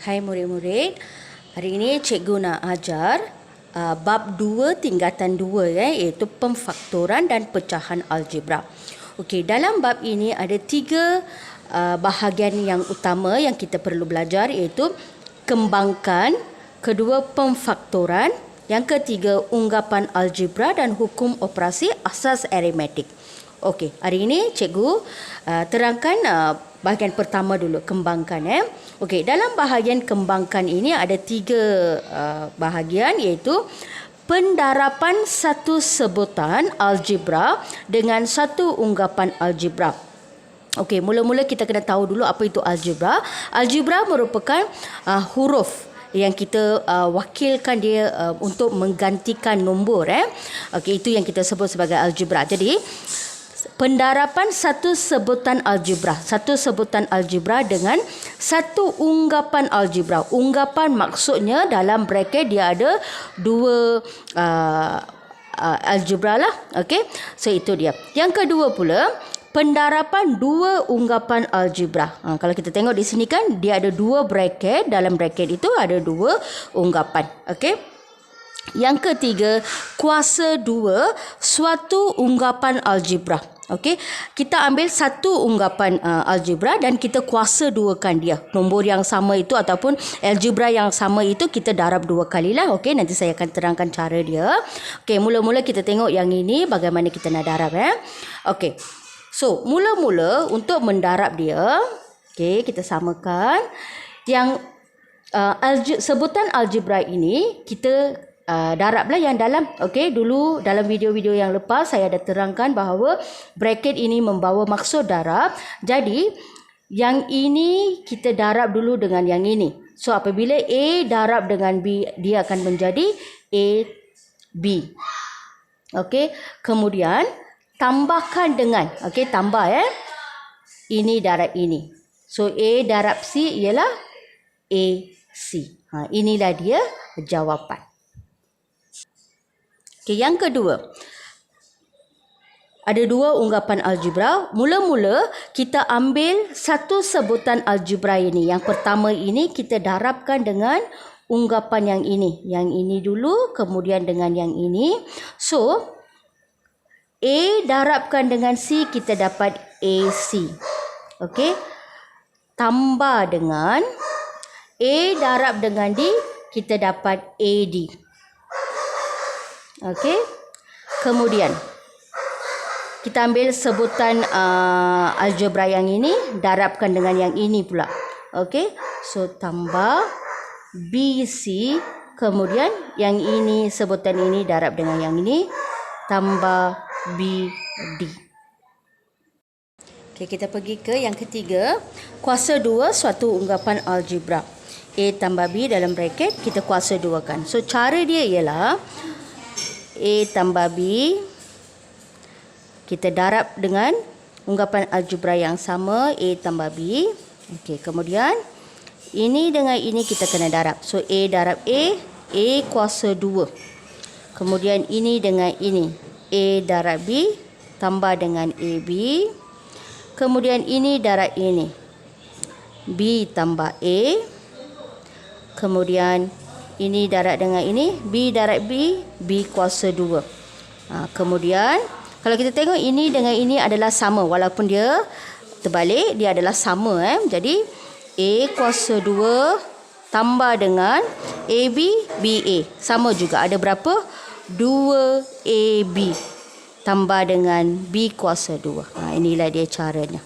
Hai murid-murid, hari ini cikgu nak ajar bab 2 tingkatan 2 iaitu pemfaktoran dan pecahan algebra. Okey, dalam bab ini ada 3 bahagian yang utama yang kita perlu belajar iaitu kembangkan, kedua pemfaktoran, yang ketiga unggapan algebra dan hukum operasi asas aritmetik. Okey, hari ini cikgu terangkan bahagian pertama dulu, kembangkan. Okey, dalam bahagian kembangkan ini ada 3 bahagian iaitu pendarapan satu sebutan algebra dengan satu unggapan algebra. Okey, mula-mula kita kena tahu dulu apa itu algebra. Algebra merupakan huruf yang kita wakilkan dia untuk menggantikan nombor. Okey, itu yang kita sebut sebagai algebra. Jadi pendarapan satu sebutan algebra. Satu sebutan algebra dengan satu unggapan algebra. Unggapan maksudnya dalam bracket dia ada 2 algebra lah. Okey. So itu dia. Yang kedua pula, pendarapan 2 unggapan algebra. Kalau kita tengok di sini kan dia ada 2 bracket. Dalam bracket itu ada 2 unggapan. Okey. Yang ketiga, kuasa 2 suatu unggapan algebra. Okey, kita ambil satu unggapan algebra dan kita kuasa 2kan dia. Nombor yang sama itu ataupun algebra yang sama itu kita darab 2 kalilah. Okey, nanti saya akan terangkan cara dia. Okey, mula-mula kita tengok yang ini bagaimana kita nak darab. Okey, so mula-mula untuk mendarab dia, okey, kita samakan. Yang sebutan algebra ini kita darablah yang dalam. Okey, dulu dalam video-video yang lepas saya ada terangkan bahawa bracket ini membawa maksud darab. Jadi yang ini kita darab dulu dengan yang ini. So apabila A darab dengan B, dia akan menjadi AB. Okey, kemudian tambahkan dengan, okey, tambah ini darab ini. So A darab C ialah AC. Inilah dia jawapan. Okay, yang kedua, ada 2 unggapan algebra. Mula-mula kita ambil satu sebutan algebra ini. Yang pertama ini kita darabkan dengan unggapan yang ini. Yang ini dulu, kemudian dengan yang ini. So, A darabkan dengan C, kita dapat AC. Okey. Tambah dengan A darab dengan D, kita dapat AD. Okey. Kemudian kita ambil sebutan algebra yang ini, darabkan dengan yang ini pula. Okey. So tambah BC, kemudian yang ini sebutan ini darab dengan yang ini, tambah BD. Okey, kita pergi ke yang ketiga, kuasa 2 suatu unggapan algebra. A tambah B dalam bracket kita kuasa 2kan. So cara dia ialah A tambah B, kita darab dengan unggapan algebra yang sama, A tambah B. Okey, kemudian ini dengan ini kita kena darab. So A darab A kuasa 2. Kemudian ini dengan ini, A darab B tambah dengan AB. Kemudian ini darab ini, B tambah A. Kemudian ini darab dengan ini, B darab B, B kuasa 2. Kemudian, kalau kita tengok ini dengan ini adalah sama. Walaupun dia terbalik, dia adalah sama. Jadi, A kuasa 2 tambah dengan AB, BA. Sama juga. Ada berapa? 2AB tambah dengan B kuasa 2. Inilah dia caranya.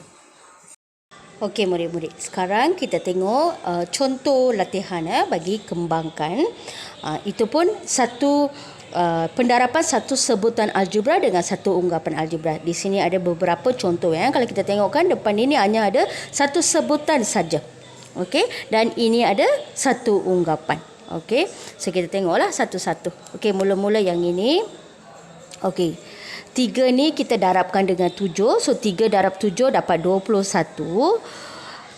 Okey murid-murid, sekarang kita tengok contoh latihan bagi kembangkan. Itu pun satu pendarapan satu sebutan algebra dengan satu unggapan algebra. Di sini ada beberapa contoh. Kalau kita tengokkan depan ini hanya ada satu sebutan saja. Okey, dan ini ada satu unggapan. Okey, so kita tengoklah satu-satu. Okey, mula-mula yang ini. Okey, 3 ni kita darabkan dengan 7. So 3 darab 7 dapat 21.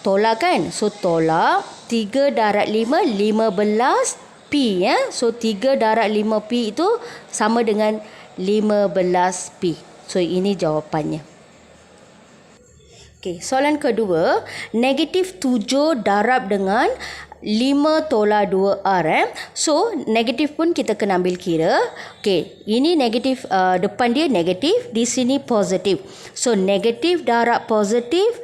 Tolak kan? So tolak 3 darab 5, 15 P. So 3 darab 5 P itu sama dengan 15 P. So ini jawapannya. Okey, soalan kedua, negatif 7 darab dengan 5 tolak 2R. So, negatif pun kita kena ambil kira. Okey, ini negatif, depan dia negatif, di sini positif. So, negatif darab positif,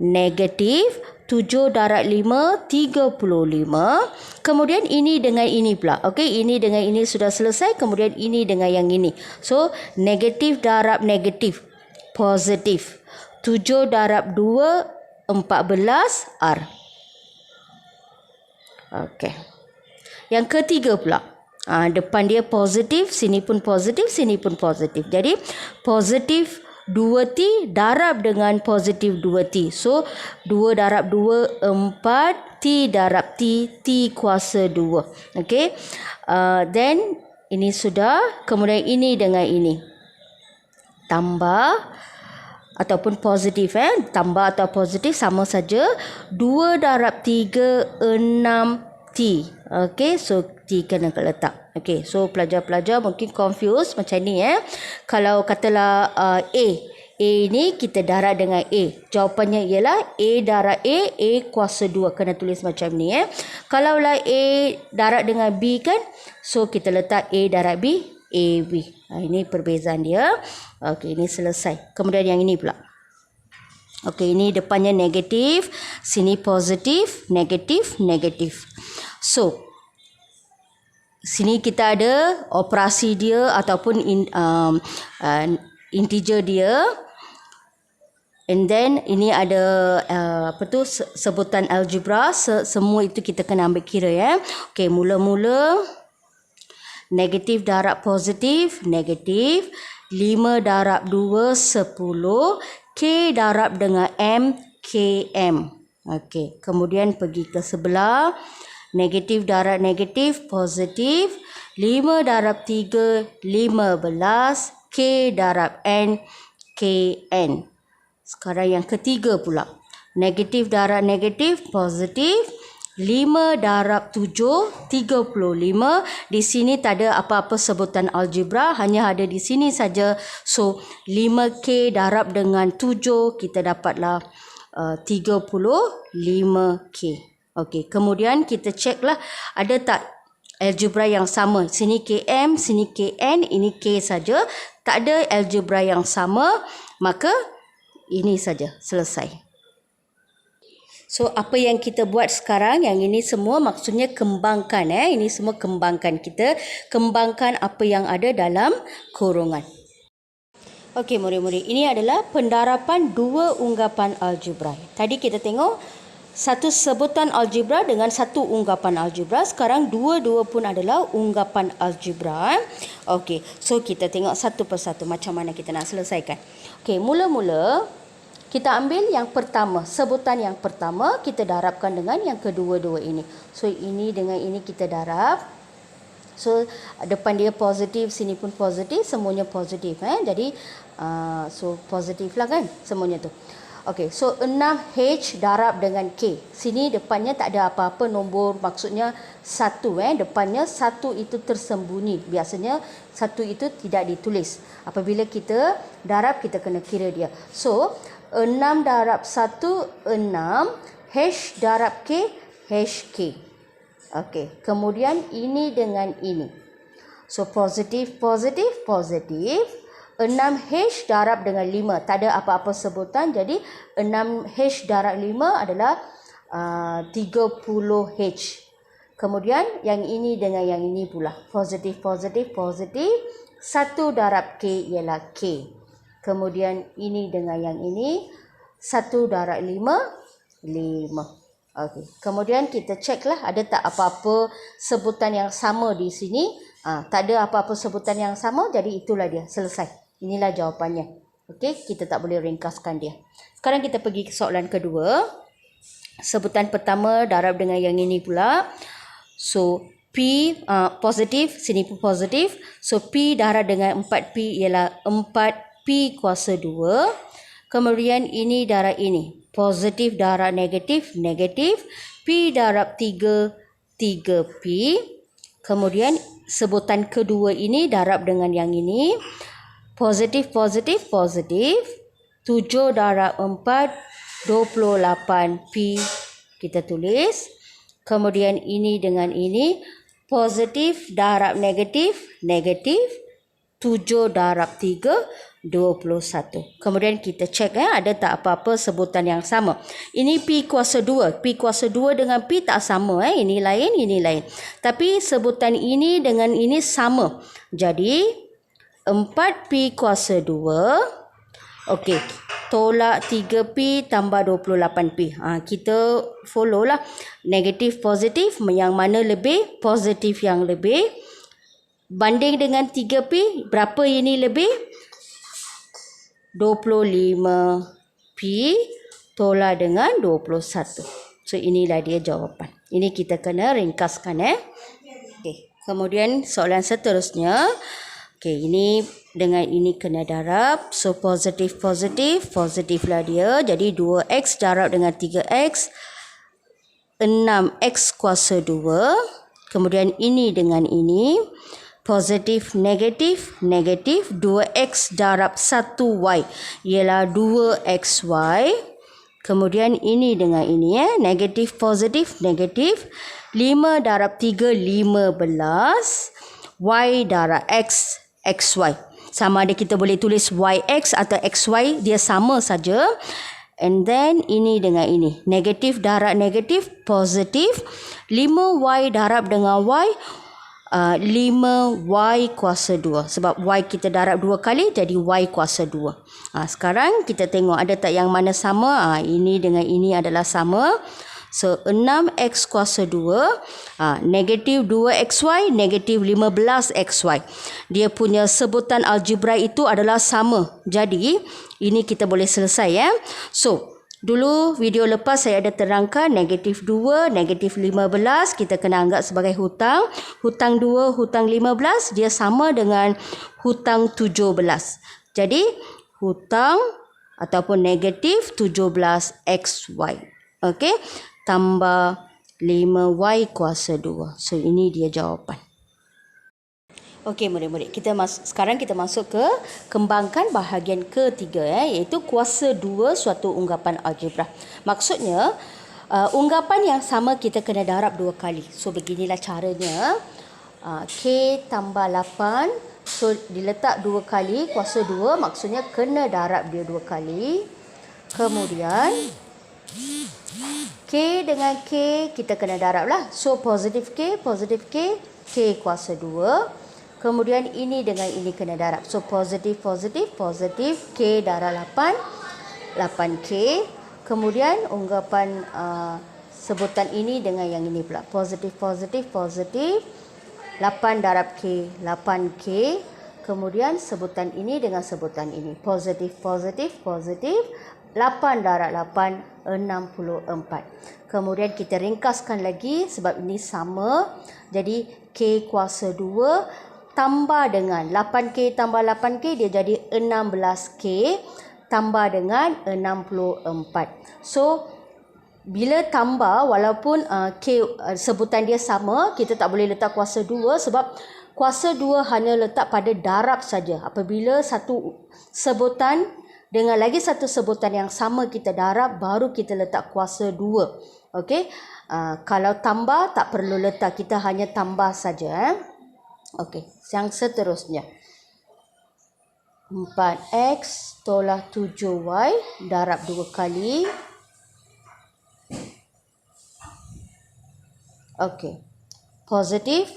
negatif 7 darab 5, 35. Kemudian ini dengan ini pula. Okey, ini dengan ini sudah selesai. Kemudian ini dengan yang ini. So, negatif darab negatif, positif. 7 darab 2, 14R. Okey. Yang ketiga pula. Depan dia positif, sini pun positif, sini pun positif. Jadi, positif 2T darab dengan positif 2T. So, 2 darab 2, 4. T darab T, T kuasa 2. Okey. Then, ini sudah. Kemudian ini dengan ini. Tambah. Ataupun positif, tambah atau positif sama saja. 2 darab 3, 6T. Okey, so T kena letak. Okey, so pelajar-pelajar mungkin confused macam ni. Kalau katalah A ni kita darab dengan A. Jawapannya ialah A darab A kuasa 2. Kena tulis macam ni. Kalaulah A darab dengan B kan, so kita letak A darab B, AB. Ini perbezaan dia. Okey, ini selesai. Kemudian yang ini pula. Okey, ini depannya negatif, sini positif, negatif, negatif. So, sini kita ada operasi dia ataupun integer dia. And then ini ada sebutan algebra. Semua itu kita kena ambil kira. Okey, mula-mula negatif darab positif, negatif. 5 darab 2, 10. K darab dengan M, KM. Okey, kemudian pergi ke sebelah. Negatif darab negatif, positif. 5 darab 3, 15. K darab N, KN. Sekarang yang ketiga pula. Negatif darab negatif, positif. 5 darab 7, 35. Di sini tak ada apa-apa sebutan algebra. Hanya ada di sini saja. So, 5K darab dengan 7. Kita dapatlah 35K. Okey, kemudian kita ceklah ada tak algebra yang sama. Sini KM, sini KN, ini K saja. Tak ada algebra yang sama. Maka, ini saja. Selesai. So, apa yang kita buat sekarang, yang ini semua maksudnya kembangkan. Ini semua kembangkan. Kita kembangkan apa yang ada dalam kurungan. Okey, murid-murid. Ini adalah pendarapan dua unggapan algebra. Tadi kita tengok satu sebutan algebra dengan satu unggapan algebra. Sekarang dua-dua pun adalah unggapan algebra. Okey, so kita tengok satu persatu macam mana kita nak selesaikan. Okey, mula-mula kita ambil yang pertama, sebutan yang pertama kita darabkan dengan yang kedua-dua ini. So, ini dengan ini kita darab. So, depan dia positif, sini pun positif, semuanya positif. Jadi, so positif lah kan semuanya tu. Okey, so 6H darab dengan K. Sini depannya tak ada apa-apa nombor, maksudnya 1. Depannya 1 itu tersembunyi. Biasanya 1 itu tidak ditulis. Apabila kita darab, kita kena kira dia. So, 6 darab 1, 6. H darab K, HK. Okey. Kemudian ini dengan ini. So, positif, positif, positif. 6H darab dengan 5. Tak ada apa-apa sebutan. Jadi, 6H darab 5 adalah 30H. Kemudian, yang ini dengan yang ini pula. Positif, positif, positif. 1 darab K ialah K. Kemudian ini dengan yang ini. 1 darab 5, 5. Okey. Kemudian kita ceklah ada tak apa-apa sebutan yang sama di sini. Tak ada apa-apa sebutan yang sama. Jadi itulah dia. Selesai. Inilah jawapannya. Okey. Kita tak boleh ringkaskan dia. Sekarang kita pergi ke soalan kedua. Sebutan pertama darab dengan yang ini pula. So, P positif. Sini pun positif. So, P darab dengan 4P ialah 4P kuasa 2. Kemudian ini darab ini. Positif darab negatif, negatif. P darab 3, 3P. Kemudian sebutan kedua ini darab dengan yang ini. Positif, positif, positif. 7 darab 4, 28P. Kita tulis. Kemudian ini dengan ini. Positif darab negatif, negatif. 7 darab 3, 21. Kemudian kita cek ada tak apa-apa sebutan yang sama. Ini P kuasa 2. P kuasa 2 dengan P tak sama. Ini lain, ini lain. Tapi sebutan ini dengan ini sama. Jadi 4P kuasa 2. Okey. Tolak 3P tambah 28P. Kita follow lah. Negatif positif yang mana lebih? Positif yang lebih. Banding dengan 3P, berapa ini lebih? 25P tolak dengan 21. So, inilah dia jawapan. Ini kita kena ringkaskan. Okay. Kemudian soalan seterusnya. Okay, ini dengan ini kena darab. So, positif, positif lah dia. Jadi, 2X darab dengan 3X. 6X kuasa 2. Kemudian ini dengan ini. Positif, negatif, negatif. 2X darab 1Y ialah 2XY. Kemudian ini dengan ini. Negatif, positif, negatif. 5 darab 3, 15. Y darab X, XY. Sama ada kita boleh tulis YX atau XY. Dia sama saja. And then ini dengan ini. Negatif darab negatif, positif. 5Y darab dengan Y. 5Y kuasa 2. Sebab Y kita darab 2 kali, jadi Y kuasa 2. Sekarang kita tengok ada tak yang mana sama. Ini dengan ini adalah sama. So, 6X kuasa 2. Negatif 2XY, negatif 15XY. Dia punya sebutan algebra itu adalah sama. Jadi, ini kita boleh selesai. So, dulu video lepas saya ada terangkan negatif 2, negatif 15 kita kena anggap sebagai hutang. Hutang 2, hutang 15 dia sama dengan hutang 17. Jadi hutang ataupun negatif 17XY. Okey, tambah 5Y kuasa 2. So ini dia jawapan. Okey murid-murid, sekarang kita masuk ke kembangkan bahagian ketiga iaitu kuasa 2 suatu unggapan algebra. Maksudnya unggapan yang sama kita kena darab 2 kali. So beginilah caranya. K tambah 8. So diletak 2 kali kuasa 2 maksudnya kena darab dia 2 kali. Kemudian K dengan K kita kena darab lah. So positif K, K kuasa 2. Kemudian ini dengan ini kena darab. So positif, K darab 8. 8K. Kemudian unggapan sebutan ini dengan yang ini pula. Positif. 8 darab K, 8K. Kemudian sebutan ini dengan sebutan ini. Positif. 8 darab 8, 64. Kemudian kita ringkaskan lagi sebab ini sama. Jadi K kuasa 2 tambah dengan 8K tambah 8K dia jadi 16K tambah dengan 64. So bila tambah walaupun K sebutan dia sama, kita tak boleh letak kuasa 2 sebab kuasa 2 hanya letak pada darab saja. Apabila satu sebutan dengan lagi satu sebutan yang sama kita darab, baru kita letak kuasa 2. Okey. Kalau tambah tak perlu letak, kita hanya tambah saja. Okey, yang seterusnya. 4X tolak 7Y darab 2 kali. Okey. Positif.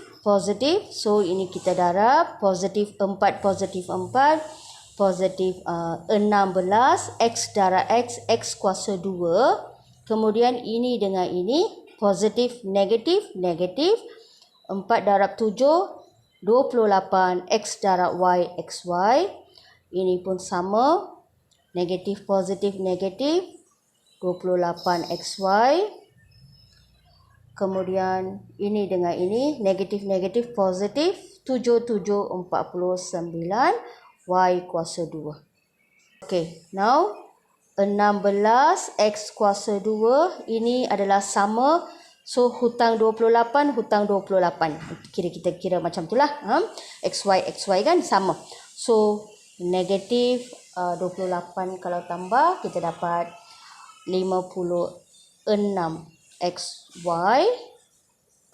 So ini kita darab. Positif 4, positif 16. X darab X, X kuasa 2. Kemudian ini dengan ini. Positif, negatif. 4 darab 7. 28 X darab Y XY. Ini pun sama. Negatif, positif, negatif. 28 XY. Kemudian ini dengan ini. Negatif, positif. 7, 49 Y kuasa 2. Okay, now 16 X kuasa 2. Ini adalah sama. So, hutang 28, hutang 28. Kita kira macam itulah. XY kan sama. So, negatif 28 kalau tambah, kita dapat 56 XY.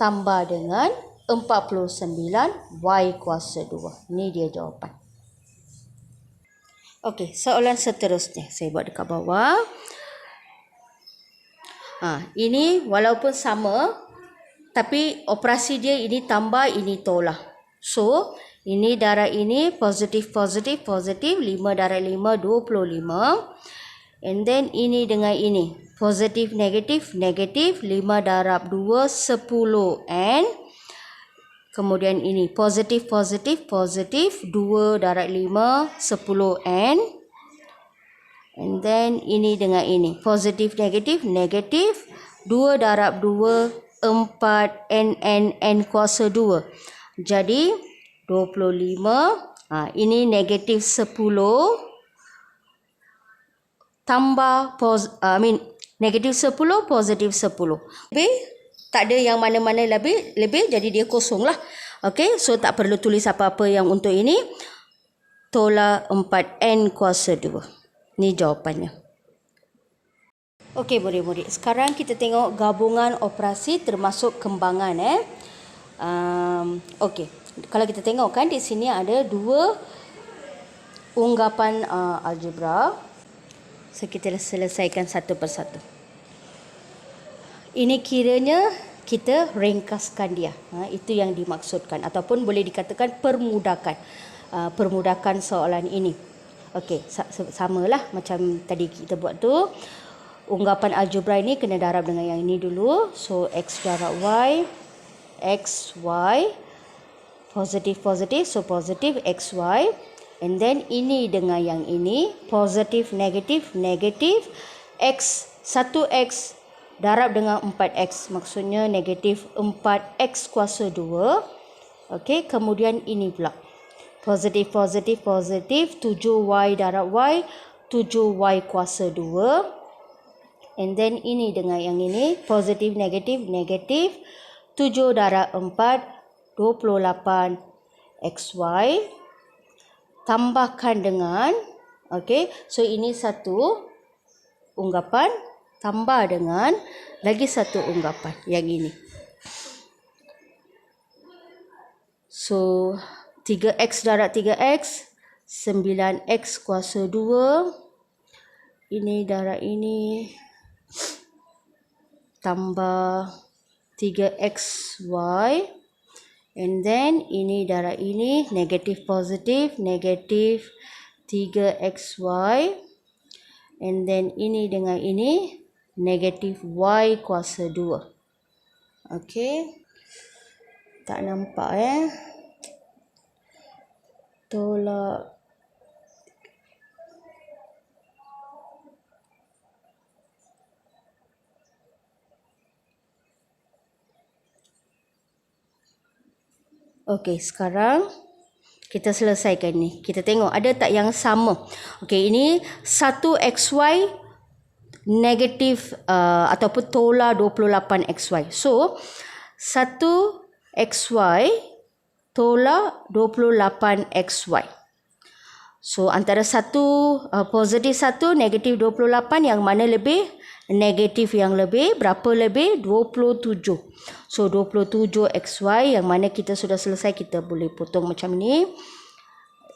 tambah dengan 49 Y kuasa 2. Ini dia jawapan. Okey, soalan seterusnya. Saya buat dekat bawah. Ini walaupun sama, tapi operasi dia ini tambah, ini tolak. So, ini darab ini positif, 5 darab 5, 25. And then ini dengan ini. Positif, negatif, 5 darab 2, 10. And kemudian ini positif, 2 darab 5, 10. And then ini dengan ini. Positif, negatif, 2 darab 2, 4. N kuasa 2. Jadi 25. Ini negatif 10. Tambah negatif 10, positif 10. Lebih, tak ada yang mana-mana lebih, jadi dia kosong lah. Okey, so tak perlu tulis apa-apa yang untuk ini. Tolak 4N kuasa 2. Ni jawapannya. Okey, murid-murid. Sekarang kita tengok gabungan operasi termasuk kembangan. Okey, kalau kita tengok kan di sini ada 2 unggapan algebra. So, kita selesaikan satu persatu. Ini kiranya kita ringkaskan dia. Itu yang dimaksudkan. Ataupun boleh dikatakan permudahkan. Permudahkan soalan ini. Okey, samalah macam tadi kita buat tu. Unggapan algebra ini kena darab dengan yang ini dulu. So, X darab Y. X, Y. Positif. So, positif X, Y. And then ini dengan yang ini, positif, negatif, X, 1X darab dengan 4X. Maksudnya negatif 4X kuasa 2. Okey, kemudian ini pula. Positif, 7Y darab Y, 7Y kuasa 2. And then ini dengan yang ini, positif, negatif, 7 darab 4, 28 XY. Tambahkan dengan, okey, so ini satu unggapan, tambah dengan lagi satu unggapan yang ini. So 3x darab 3x, 9x kuasa 2. Ini darab ini, tambah 3xy. And then ini darab ini, negatif, 3xy. And then ini dengan ini, negatif y kuasa 2. Okey. Tak nampak Tolak. Okey, sekarang kita selesaikan ni. Kita tengok ada tak yang sama. Okey, ini 1xy negatif ataupun tolak 28xy. So, 1xy tolak 28xy. So, antara positif 1, negatif 28, yang mana lebih? Negatif yang lebih. Berapa lebih? 27. So 27xy, yang mana kita sudah selesai, kita boleh potong macam ni.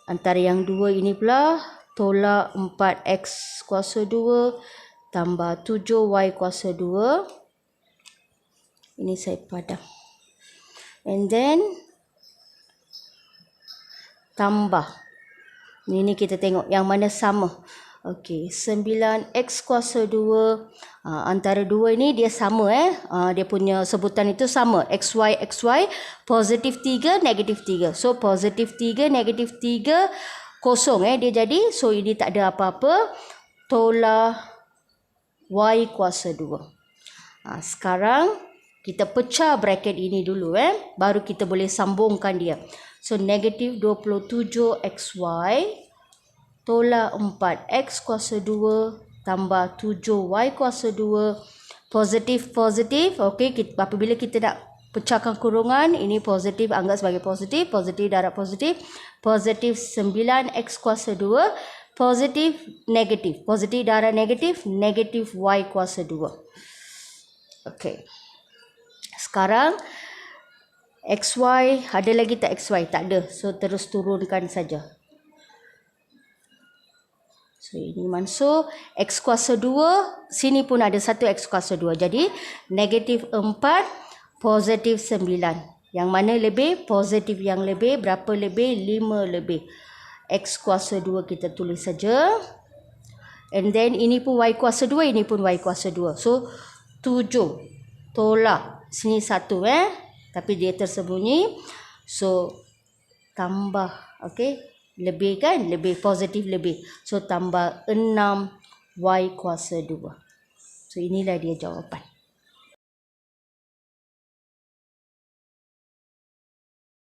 Antara yang dua ini pula, tolak 4x kuasa 2 tambah 7y kuasa 2. Ini saya padam. And then tambah. Ini kita tengok yang mana sama. Okey, 9x kuasa 2. Antara dua ini dia sama dia punya sebutan itu sama. XY, positif 3, negatif 3. So, positif 3, negatif 3, kosong dia jadi. So, ini tak ada apa-apa. Tolak y kuasa 2. Sekarang, kita pecah bracket ini dulu baru kita boleh sambungkan dia. So, negatif 27xy. Tolak 4x kuasa 2 tambah 7y kuasa 2. Positif. Okey, apabila kita nak pecahkan kurungan, ini positif, anggap sebagai positif. Positif darab positif. Positif 9x kuasa 2. Positif, negatif. Positif darab negatif. Negatif y kuasa 2. Okey. Sekarang, XY, ada lagi tak XY? Tak ada. So terus turunkan saja. So ini Mansur. X kuasa 2. Sini pun ada satu X kuasa 2. Jadi negatif 4, positif 9. Yang mana lebih? Positif yang lebih. Berapa lebih? 5 lebih. X kuasa 2 kita tulis saja. And then ini pun Y kuasa 2. Ini pun Y kuasa 2. So 7. Tolak. Sini 1 tapi dia tersembunyi. So tambah, okey, lebih kan, lebih positif lebih. So tambah 6 Y kuasa 2. So inilah dia jawapan.